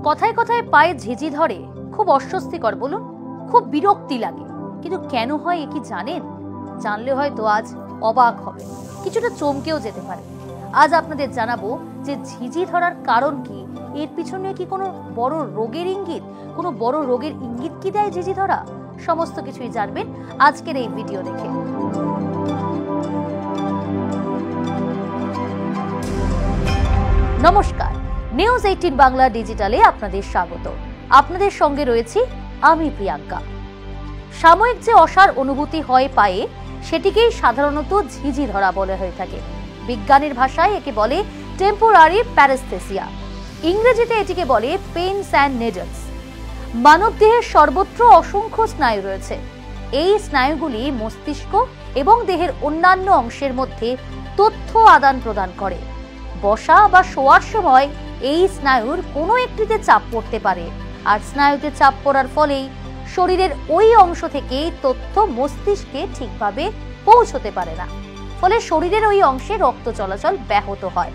কথায় কথায় পায়ে ঝিঝি ধরে, খুব অস্বস্তিকর বলুন, খুব বিরক্তি লাগে। কিন্তু কেন হয় এ কি জানেন? জানলে হয়তো আজ অবাক হবে, কিছুটা চমকেও যেতে পারে। আজ আপনাদের জানাবো যে ঝিঝি ধরার কারণ কি, এর পিছনে কি কোনো বড় রোগের ইঙ্গিত, কোনো বড় রোগের ইঙ্গিত কি দেয় ঝিঝি ধরা? সমস্ত কিছুই জানবেন আজকের এই ভিডিও দেখে। নমস্কার, নিউজ 18 বাংলা ডিজিটালে আপনাদের স্বাগত। আপনাদের সঙ্গে রয়েছি আমি প্রিয়াঙ্কা। সাময়িক যে অসাড় অনুভূতি হয় পায়ে, সেটিকেই সাধারণত ঝিঝি ধরা বলা হয়ে থাকে। বিজ্ঞানের ভাষায় একে বলে টেম্পোরারি প্যারাস্থেসিয়া, ইংরেজিতে এটিকে বলে পেনস অ্যান্ড নিডলস। মানবদেহের সর্বত্র অসংখ্য স্নায়ু রয়েছে। এই স্নায়ুগুলি মস্তিষ্ক এবং দেহের অন্যান্য অংশের মধ্যে তথ্য আদান প্রদান করে। বসা বা শোয়ার সময় এই স্নায়ুর কোনো একটিতে চাপ পড়তে পারে, আর স্নায়ুতে চাপ পড়ার ফলেই শরীরের ওই অংশ থেকে তথ্য মস্তিষ্কে ঠিকভাবে পৌঁছতে পারে না, ফলে শরীরের ওই অংশে রক্ত চলাচল ব্যাহত হয়।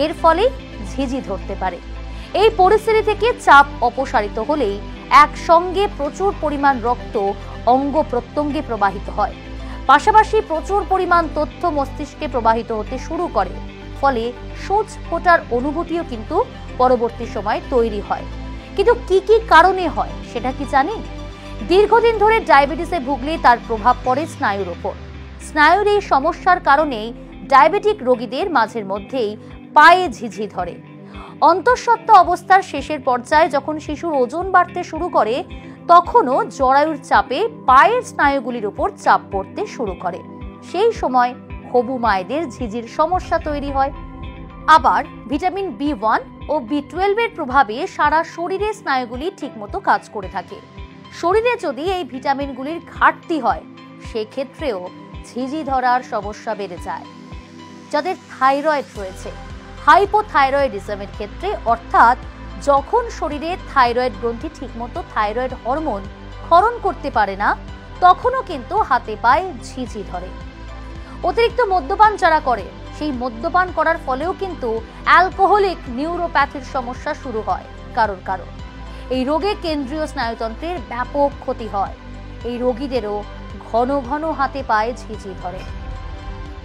এর ফলে ঝিঝি ধরতে পারে। এই পরিস্থিতি থেকে চাপ অপসারিত হলেই একসঙ্গে প্রচুর পরিমাণ রক্ত অঙ্গ প্রত্যঙ্গে প্রবাহিত হয়, পাশাপাশি প্রচুর পরিমাণ তথ্য মস্তিষ্কে প্রবাহিত হতে শুরু করে। ফলে সূচ ফোটার অনুভূতিও কিন্তু পরবর্তী সময় তৈরি হয়। কিন্তু কি কি কারণে হয় সেটা কি জানেন? দীর্ঘদিন ধরে ডায়াবেটিসে ভুগলে তার প্রভাব পড়ে স্নায়ুর ওপর। স্নায়ুর এই সমস্যার কারণেই ডায়াবেটিক রোগীদের মাঝের মধ্যেই পায়ে ঝিঝি ধরে। অন্তঃসত্ত্বা অবস্থার শেষের পর্যায়ে যখন শিশুর ওজন বাড়তে শুরু করে, তখনও জরায়ুর চাপে পায়ের স্নায়ুগুলির উপর চাপ পড়তে শুরু করে। সেই সময় হবু মায়েদের ঝিঝির সমস্যা তৈরি হয়। আবার ভিটামিন B1 ও B12 এর প্রভাবে সারা শরীরে স্নায়ুগুলি ঠিকমতো কাজ করে থাকে। শরীরে যদি এই ভিটামিনগুলির ঘাটতি হয়, সেক্ষেত্রেও ঝিঝি ধরার সমস্যা বেড়ে যায়। যাদের থাইরয়েড রয়েছে, হাইপোথাইরয়েডিজমের ক্ষেত্রে, অর্থাৎ যখন শরীরে থাইরয়েড গ্রন্থি ঠিকমতো থাইরয়েড হরমোন ক্ষরণ করতে পারে না, তখনও কিন্তু হাতে পায়ে ঝিঝি ধরে। অতিরিক্ত মদ্যপান যারা করে, সেই মদ্যপান করার ফলেও কিন্তু অ্যালকোহলিক নিউরোপ্যাথির সমস্যা শুরু হয় কারোর। এই রোগে কেন্দ্রীয় স্নায়ুতন্ত্রের ব্যাপক ক্ষতি হয়। এই রোগীদেরও ঘন ঘন হাতে পায়ে ঝিঝি ধরে।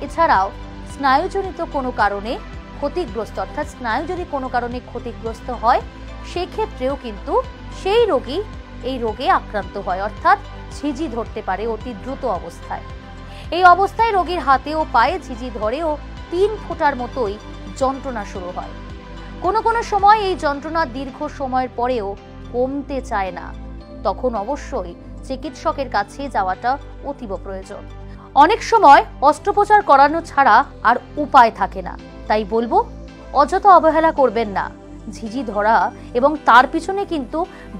এছাড়াও স্নায়ুজনিত কোনো কারণে ক্ষতিগ্রস্ত, অর্থাৎ স্নায়ু যদি কোনো কারণে ক্ষতিগ্রস্ত হয়, সেক্ষেত্রেও কিন্তু সেই রোগী এই রোগে আক্রান্ত হয়, অর্থাৎ ঝিঝি ধরতে পারে অতি দ্রুত অবস্থায়। এই অবস্থায় রোগীর হাতে ও পায়ে ঝিঝি ধরে ও 3 ফোঁটার মতোই যন্ত্রণা শুরু হয়। কোনো কোনো সময় এই যন্ত্রণা দীর্ঘ সময়ের পরেও কমতে চায় না। তখন অবশ্যই চিকিৎসকের কাছে যাওয়াটা অতীব প্রয়োজন। অনেক সময় অস্ত্রোপচার করানো ছাড়া আর উপায় থাকে না। তাই বলবো, অযথা অবহেলা করবেন না। ঝিঝি ধরা এবং তার পিছনে কিন্তু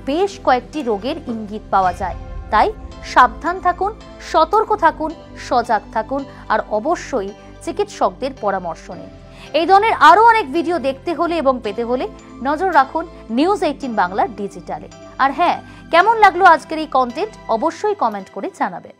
বেশ কয়েকটি রোগের ইঙ্গিত পাওয়া যায়। তাই সাবধান থাকুন, সতর্ক থাকুন, সজাগ থাকুন, আর অবশ্যই চিকিৎসকদের পরামর্শ নিন। এই ধরনের আরো অনেক ভিডিও দেখতে হলে এবং পেতে হলে নজর রাখুন নিউজ 18 বাংলা ডিজিটালে। আর হ্যাঁ, কেমন লাগলো আজকের এই কন্টেন্ট অবশ্যই কমেন্ট করে জানাবেন।